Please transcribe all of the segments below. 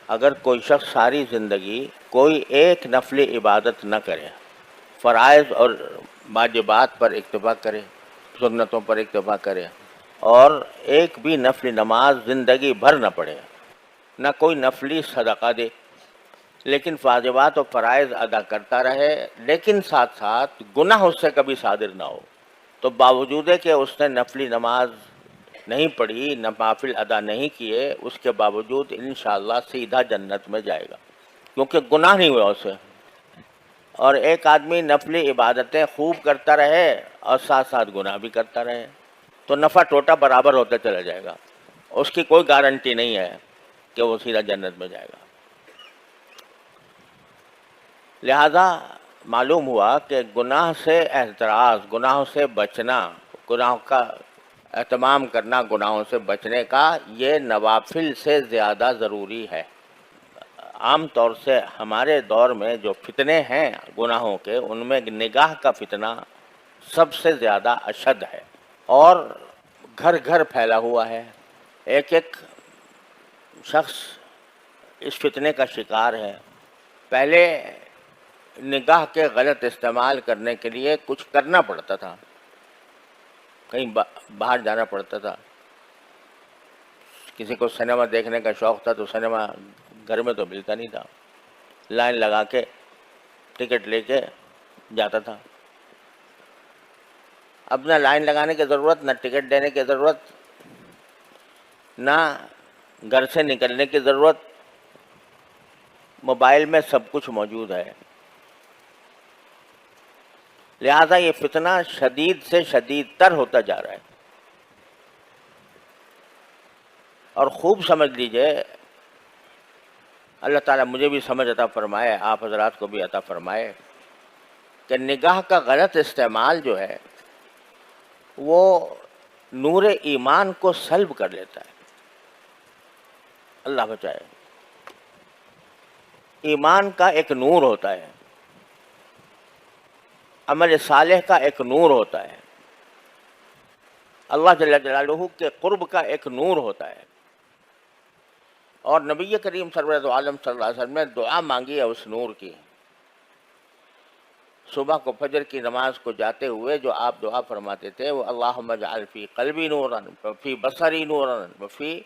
اگر کوئی شخص ساری زندگی کوئی ایک نفلی عبادت نہ کرے، فرائض اور واجبات پر اکتفا کرے، سنتوں پر اکتفا کرے، اور ایک بھی نفلی نماز زندگی بھر نہ پڑھے، نہ کوئی نفلی صدقہ دے، لیکن واجبات اور فرائض ادا کرتا رہے، لیکن ساتھ ساتھ گناہ اس سے کبھی صادر نہ ہو، تو باوجود کہ اس نے نفلی نماز نہیں پڑھی، نوافل ادا نہیں کیے، اس کے باوجود انشاءاللہ سیدھا جنت میں جائے گا، کیونکہ گناہ نہیں ہوا اسے۔ اور ایک آدمی نفلی عبادتیں خوب کرتا رہے اور ساتھ ساتھ گناہ بھی کرتا رہے، تو نفع ٹوٹا برابر ہوتا چلا جائے گا، اس کی کوئی گارنٹی نہیں ہے کہ وہ سیدھا جنت میں جائے گا۔ لہذا معلوم ہوا کہ گناہ سے احتراز، گناہوں سے بچنا، گناہوں کا اہتمام کرنا، گناہوں سے بچنے کا، یہ نوافل سے زیادہ ضروری ہے۔ عام طور سے ہمارے دور میں جو فتنے ہیں گناہوں کے، ان میں نگاہ کا فتنہ سب سے زیادہ اشد ہے، اور گھر گھر پھیلا ہوا ہے۔ ایک ایک شخص اس فتنے کا شکار ہے۔ پہلے نگاہ کے غلط استعمال کرنے کے لیے کچھ کرنا پڑتا تھا، کہیں باہر جانا پڑتا تھا، کسی کو سنیما دیکھنے کا شوق تھا تو سنیما گھر میں تو ملتا نہیں تھا، لائن لگا کے ٹکٹ لے کے جاتا تھا۔ اب نہ لائن لگانے کی ضرورت، نہ ٹکٹ دینے کی ضرورت، نہ گھر سے نکلنے کی ضرورت، موبائل میں سب کچھ موجود ہے۔ لہذا یہ فتنہ شدید سے شدید تر ہوتا جا رہا ہے، اور خوب سمجھ لیجئے، اللہ تعالیٰ مجھے بھی سمجھ عطا فرمائے، آپ حضرات کو بھی عطا فرمائے، کہ نگاہ کا غلط استعمال جو ہے وہ نور ایمان کو سلب کر لیتا ہے۔ اللہ بچائے۔ ایمان کا ایک نور ہوتا ہے، عمل صالح کا ایک نور ہوتا ہے، اللہ جل جلالہ کے قرب کا ایک نور ہوتا ہے، اور نبی کریم سرور دو عالم صلی اللہ علیہ وسلم نے دعا مانگی ہے اس نور کی۔ صبح کو فجر کی نماز کو جاتے ہوئے جو آپ دعا فرماتے تھے وہ اللہم اجعل فی قلبی نورا وفی بصری نورا وفی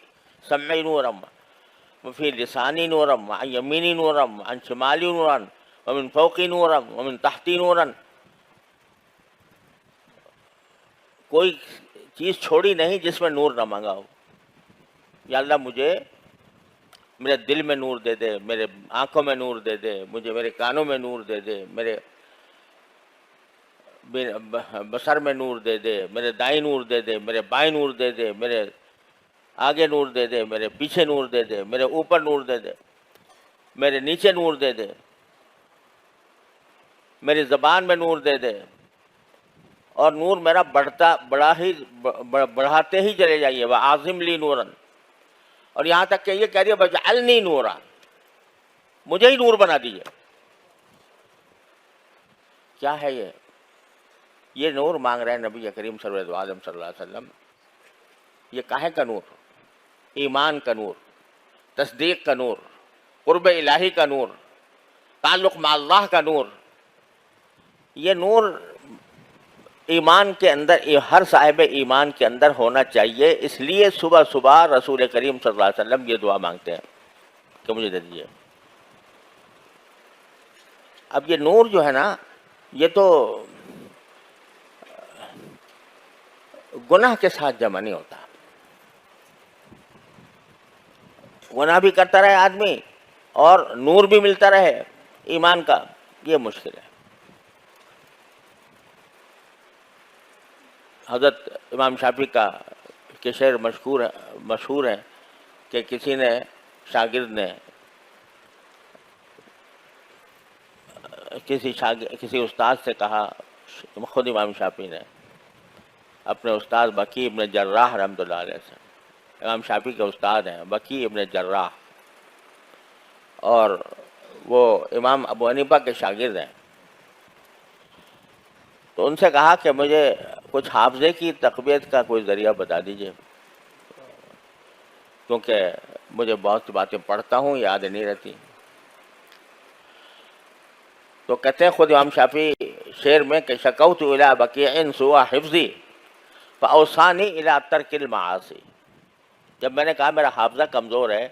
سمعی نورا وفی لسانی نورا وعن یمینی نورا وعن شمالی نورا ومن فوقی نورا ومن تحتی نورا، کوئی چیز چھوڑی نہیں جس میں نور نہ مانگا ہو۔ یا اللہ مجھے میرے دل میں نور دے دے، میرے آنکھوں میں نور دے دے، مجھے میرے کانوں میں نور دے دے، میرے بصر میں نور دے دے، میرے دائیں نور دے دے، میرے بائیں نور دے دے، میرے آگے نور دے دے، میرے پیچھے نور دے دے، میرے اوپر نور دے دے، میرے نیچے نور دے دے، میری زبان میں نور دے دے، اور نور میرا بڑھاتے ہی چلے جائیے، وَأَعْظِمْ لِي نُورًا، اور یہاں تک کہ یہ کہہ رہی ہے وَاجْعَلْنِي نُورًا، مجھے ہی نور بنا دیجیے۔ کیا ہے یہ نور مانگ رہے ہیں نبی کریم صلی اللہ علیہ وسلم۔ یہ کاہے کا نور؟ ایمان کا نور، تصدیق کا نور، قرب الہی کا نور، تعلق مع اللہ کا نور۔ یہ نور ایمان کے اندر، ہر صاحب ایمان کے اندر ہونا چاہیے، اس لیے صبح صبح رسول کریم صلی اللہ علیہ وسلم یہ دعا مانگتے ہیں کہ مجھے دے دیجیے۔ اب یہ نور جو ہے نا، یہ تو گناہ کے ساتھ جمع نہیں ہوتا۔ گناہ بھی کرتا رہے آدمی اور نور بھی ملتا رہے ایمان کا، یہ مشکل ہے۔ حضرت امام شافعی کا کہ شعر مشہور ہے کہ کسی نے، شاگرد نے کسی استاد سے کہا، خود امام شافعی نے اپنے استاد بکی ابن جراح رحمۃ اللہ علیہ سے، امام شافعی کے استاد ہیں بکی ابن جراح، اور وہ امام ابو حنیفہ کے شاگرد ہیں، تو ان سے کہا کہ مجھے کچھ حافظے کی تقویت کا کوئی ذریعہ بتا دیجیے، کیونکہ مجھے بہت سی باتیں پڑھتا ہوں یاد نہیں رہتی. تو کہتے ہیں خود امام شافعی شعر میں کہ شکوت الی بقیع سوء حفظی فاوصانی الی ترک المعاصی. جب میں نے کہا میرا حافظہ کمزور ہے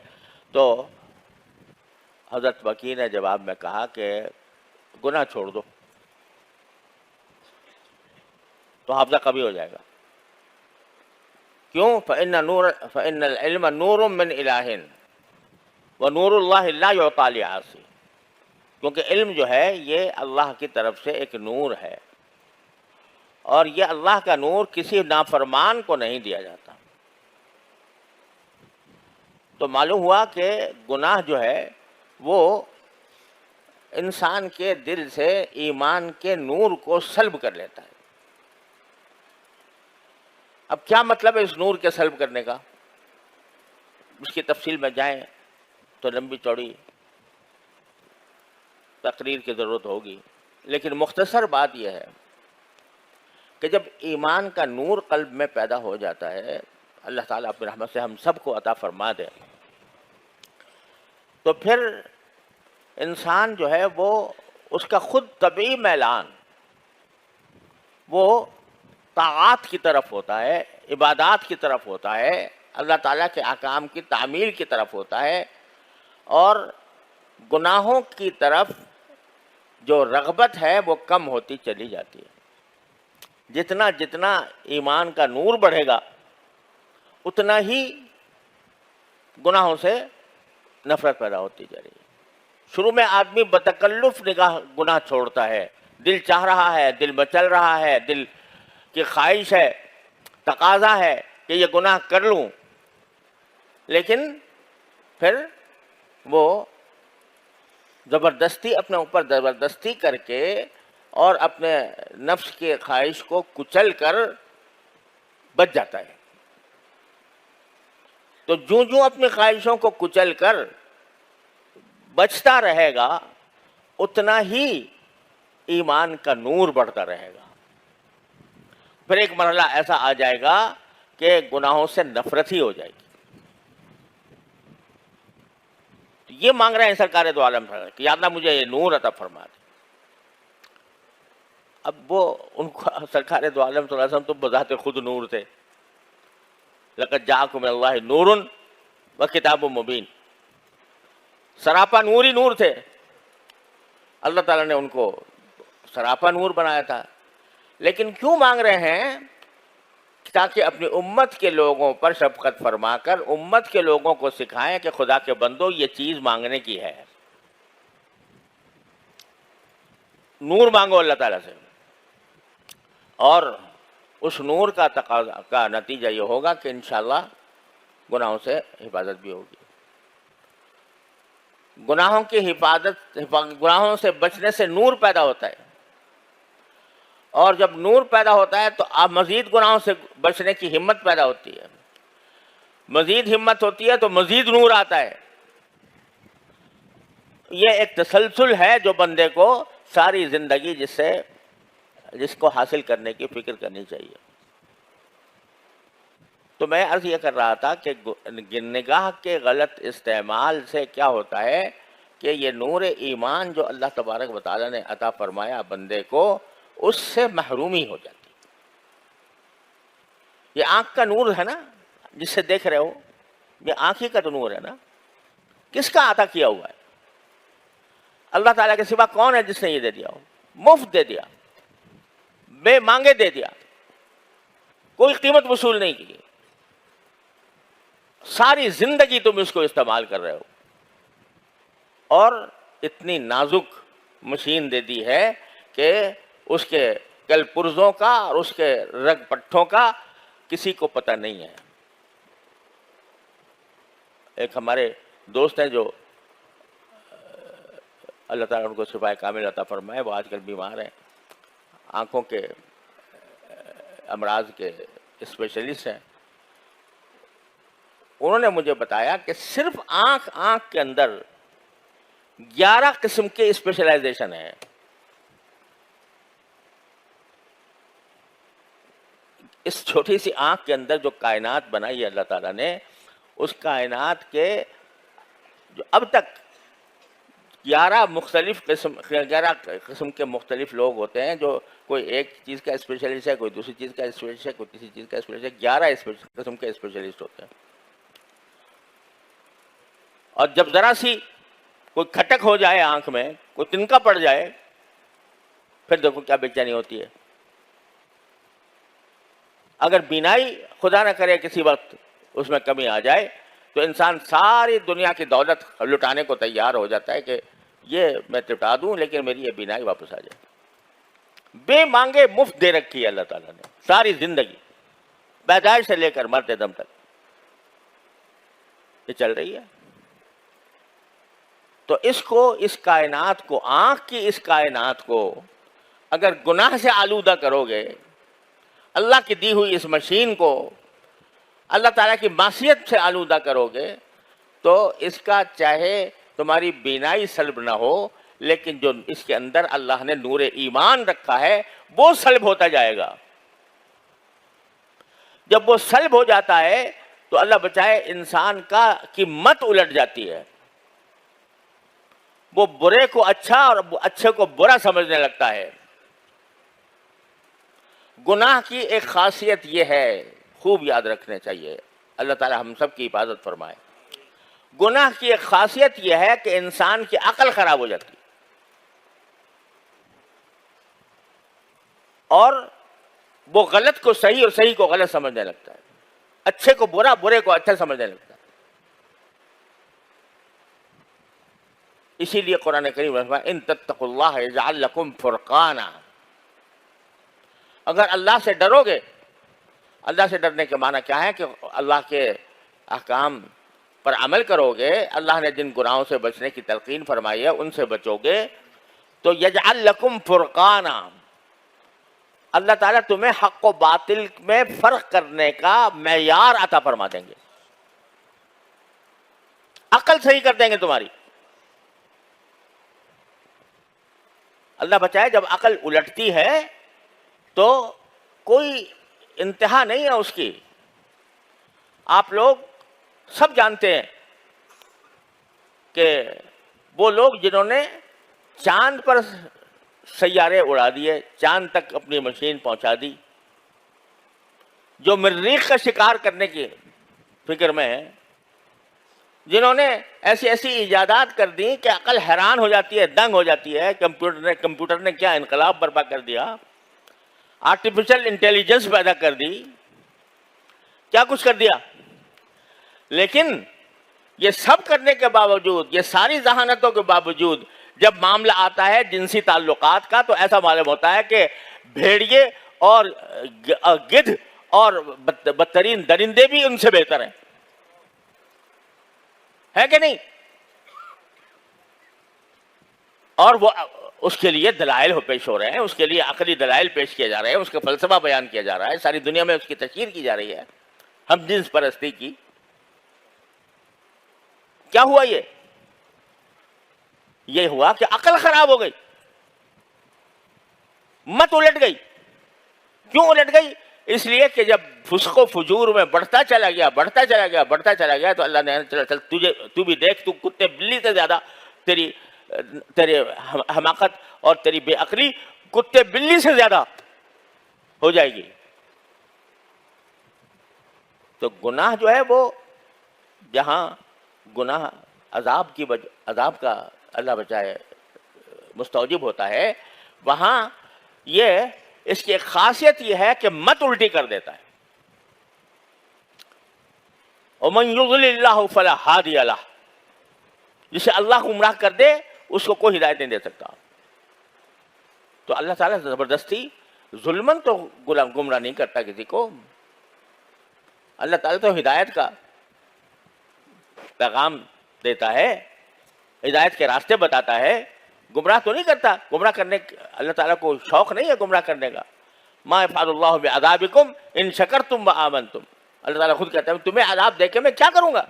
تو حضرت بقیع نے جواب میں کہا کہ گناہ چھوڑ دو تو حافظہ کبھی ہو جائے گا. کیوں؟ فإن العلم نور من الہ ونور اللہ لا یعطی لعاصی. کیونکہ علم جو ہے یہ اللہ کی طرف سے ایک نور ہے اور یہ اللہ کا نور کسی نافرمان کو نہیں دیا جاتا. تو معلوم ہوا کہ گناہ جو ہے وہ انسان کے دل سے ایمان کے نور کو سلب کر لیتا ہے. اب کیا مطلب ہے اس نور کے سلب کرنے کا؟ اس کی تفصیل میں جائیں تو لمبی چوڑی تقریر کی ضرورت ہوگی، لیکن مختصر بات یہ ہے کہ جب ایمان کا نور قلب میں پیدا ہو جاتا ہے، اللہ تعالیٰ اپنی رحمت سے ہم سب کو عطا فرما دے، تو پھر انسان جو ہے وہ اس کا خود طبعی میلان وہ طاعات کی طرف ہوتا ہے، عبادات کی طرف ہوتا ہے، اللہ تعالیٰ کے احکام کی تعمیل کی طرف ہوتا ہے، اور گناہوں کی طرف جو رغبت ہے وہ کم ہوتی چلی جاتی ہے. جتنا جتنا ایمان کا نور بڑھے گا اتنا ہی گناہوں سے نفرت پیدا ہوتی جا رہی ہے. شروع میں آدمی بتکلف نگاہ گناہ چھوڑتا ہے، دل چاہ رہا ہے، دل مچل رہا ہے، دل کی خواہش ہے، تقاضا ہے کہ یہ گناہ کر لوں، لیکن پھر وہ زبردستی اپنے اوپر زبردستی کر کے اور اپنے نفس کے خواہش کو کچل کر بچ جاتا ہے. تو جوں جوں اپنی خواہشوں کو کچل کر بچتا رہے گا اتنا ہی ایمان کا نور بڑھتا رہے گا. پھر ایک مرحلہ ایسا آ جائے گا کہ گناہوں سے نفرت ہی ہو جائے گی. یہ مانگ رہے ہیں سرکار دو عالم کہ یا اللہ مجھے یہ نور عطا فرما دے. اب وہ ان کو سرکار دو عالم صلی اللہ علیہ وسلم تو بذات خود نور تھے. لقد جاءکم من اللہ نور و کتاب مبین، سراپا نور ہی نور تھے. اللہ تعالیٰ نے ان کو سراپا نور بنایا تھا. لیکن کیوں مانگ رہے ہیں؟ تاکہ اپنی امت کے لوگوں پر شفقت فرما کر امت کے لوگوں کو سکھائیں کہ خدا کے بندو یہ چیز مانگنے کی ہے. نور مانگو اللہ تعالیٰ سے، اور اس نور کا تقاضا کا نتیجہ یہ ہوگا کہ انشاءاللہ گناہوں سے حفاظت بھی ہوگی. گناہوں کی گناہوں سے بچنے سے نور پیدا ہوتا ہے، اور جب نور پیدا ہوتا ہے تو آپ مزید گناہوں سے بچنے کی ہمت پیدا ہوتی ہے. مزید ہمت ہوتی ہے تو مزید نور آتا ہے. یہ ایک تسلسل ہے جو بندے کو ساری زندگی جس کو حاصل کرنے کی فکر کرنی چاہیے. تو میں عرض یہ کر رہا تھا کہ نگاہ کے غلط استعمال سے کیا ہوتا ہے کہ یہ نور ایمان جو اللہ تبارک و تعالیٰ نے عطا فرمایا بندے کو، اس سے محرومی ہو جاتی. یہ آنکھ کا نور ہے نا جس سے دیکھ رہے ہو، یہ آنکھ ہی کا تو نور ہے نا. کس کا عطا کیا ہوا ہے؟ اللہ تعالیٰ کے سوا کون ہے جس نے یہ دے دیا ہو؟ مفت دے دیا، بے مانگے دے دیا، کوئی قیمت وصول نہیں کی. ساری زندگی تم اس کو استعمال کر رہے ہو، اور اتنی نازک مشین دے دی ہے کہ اس کے کل پرزوں کا اور اس کے رگ پٹھوں کا کسی کو پتہ نہیں ہے. ایک ہمارے دوست ہیں جو اللہ تعالیٰ ان کو شفائے کامل عطا فرمائے، وہ آج کل بیمار ہیں، آنکھوں کے امراض کے اسپیشلسٹ ہیں. انہوں نے مجھے بتایا کہ صرف آنکھ کے اندر 11 قسم کے اسپیشلائزیشن ہیں. اس چھوٹی سی آنکھ کے اندر جو کائنات بنائی ہے اللہ تعالیٰ نے، اس کائنات کے جو اب تک 11 قسم کے مختلف لوگ ہوتے ہیں، جو کوئی ایک چیز کا اسپیشلسٹ ہے، کوئی دوسری چیز کا اسپیشلسٹ ہے، کوئی تیسری چیز کا اسپیشلسٹ ہے، 11 قسم کے اسپیشلسٹ ہوتے ہیں. اور جب ذرا سی کوئی کھٹک ہو جائے آنکھ میں، کوئی تنکا پڑ جائے، پھر دیکھو کیا بے چینی ہوتی ہے. اگر بینائی خدا نہ کرے کسی وقت اس میں کمی آ جائے تو انسان ساری دنیا کی دولت لٹانے کو تیار ہو جاتا ہے کہ یہ میں لٹا دوں لیکن میری یہ بینائی واپس آ جائے. بے مانگے مفت دے رکھی ہے اللہ تعالیٰ نے ساری زندگی، پیدائش سے لے کر مرتے دم تک یہ چل رہی ہے. تو اس کائنات کو، آنکھ کی اس کائنات کو اگر گناہ سے آلودہ کرو گے، اللہ کی دی ہوئی اس مشین کو اللہ تعالیٰ کی معصیت سے آلودہ کرو گے، تو اس کا چاہے تمہاری بینائی سلب نہ ہو، لیکن جو اس کے اندر اللہ نے نور ایمان رکھا ہے وہ سلب ہوتا جائے گا. جب وہ سلب ہو جاتا ہے تو اللہ بچائے انسان کی مت الٹ جاتی ہے. وہ برے کو اچھا اور اچھے کو برا سمجھنے لگتا ہے. گناہ کی ایک خاصیت یہ ہے، خوب یاد رکھنے چاہیے، اللہ تعالی ہم سب کی حفاظت فرمائے. گناہ کی ایک خاصیت یہ ہے کہ انسان کی عقل خراب ہو جاتی ہے اور وہ غلط کو صحیح اور صحیح کو غلط سمجھنے لگتا ہے، اچھے کو برا، برے کو اچھا سمجھنے لگتا ہے. اسی لیے قرآن کریم میں فرمایا ان تتقوا اللہ یجعل لکم فرقانا. اگر اللہ سے ڈرو گے، اللہ سے ڈرنے کے معنی کیا ہے کہ اللہ کے احکام پر عمل کرو گے، اللہ نے جن گناہوں سے بچنے کی تلقین فرمائی ہے ان سے بچو گے، تو یجعل لکم فرقانا، اللہ تعالیٰ تمہیں حق و باطل میں فرق کرنے کا معیار عطا فرما دیں گے، عقل صحیح کر دیں گے تمہاری. اللہ بچائے جب عقل الٹتی ہے تو کوئی انتہا نہیں ہے اس کی. آپ لوگ سب جانتے ہیں کہ وہ لوگ جنہوں نے چاند پر سیارے اڑا دیے، چاند تک اپنی مشین پہنچا دی، جو مریخ کا شکار کرنے کی فکر میں ہے، جنہوں نے ایسی ایجادات کر دی کہ عقل حیران ہو جاتی ہے، دنگ ہو جاتی ہے. کمپیوٹر نے کیا انقلاب برپا کر دیا، آرٹیفیشل انٹیلیجنس پیدا کر دی، کیا کچھ کر دیا. لیکن یہ سب کرنے کے باوجود، یہ ساری ذہانتوں کے باوجود، جب معاملہ آتا ہے جنسی تعلقات کا تو ایسا معلوم ہوتا ہے کہ بھیڑیے اور گدھ اور بدترین درندے بھی ان سے بہتر ہیں، ہے کہ نہیں؟ اور وہ اس کے لیے دلائل پیش ہو رہے ہیں، اس کے لیے عقلی دلائل پیش کیے جا رہے ہیں، اس کا فلسفہ بیان کیا جا رہا ہے، ساری دنیا میں اس کی تشہیر کی جا رہی ہے، ہم جنس پرستی کی. کیا ہوا؟ یہ ہوا کہ عقل خراب ہو گئی، مت الٹ گئی. کیوں الٹ گئی؟ اس لیے کہ جب فسق و فجور میں بڑھتا چلا گیا تو اللہ نے چل تو بھی دیکھ، تو کتے بلی سے زیادہ تیری حماقت اور تیری بے عقلی کتے بلی سے زیادہ ہو جائے گی. تو گناہ جو ہے وہ جہاں گناہ عذاب کا اللہ بچائے مستوجب ہوتا ہے، وہاں اس کی ایک خاصیت یہ ہے کہ مت الٹی کر دیتا ہے. وَمَن يُضْلِلِ اللَّهُ فَلَا هَادِيَ لَهُ، جسے اللہ گمراہ کر دے اس کو کوئی ہدایت نہیں دے سکتا. تو اللہ تعالیٰ زبردستی ظلمن تو گمراہ نہیں کرتا کسی کو. اللہ تعالیٰ تو ہدایت کا پیغام دیتا ہے، ہدایت کے راستے بتاتا ہے، گمراہ تو نہیں کرتا. گمراہ کرنے اللہ تعالیٰ کو شوق نہیں ہے گمراہ کرنے کا. ما یفعل اللہ بعذابکم ان شکرتم وآمنتم، اللہ تعالیٰ خود کہتا ہے تمہیں عذاب دے کے میں کیا کروں گا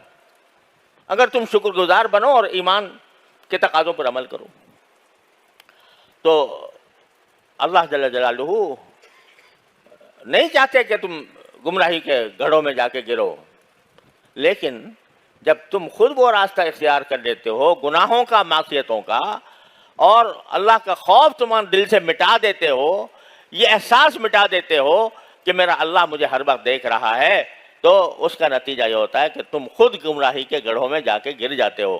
اگر تم شکر گزار بنو اور ایمان کے تقاضوں پر عمل کرو. تو اللہ جل جلالہ نہیں چاہتے کہ تم گمراہی کے گڑھوں میں جا کے گرو، لیکن جب تم خود وہ راستہ اختیار کر لیتے ہو گناہوں کا، معصیتوں کا، اور اللہ کا خوف تمہارے دل سے مٹا دیتے ہو، یہ احساس مٹا دیتے ہو کہ میرا اللہ مجھے ہر وقت دیکھ رہا ہے، تو اس کا نتیجہ یہ ہوتا ہے کہ تم خود گمراہی کے گڑھوں میں جا کے گر جاتے ہو۔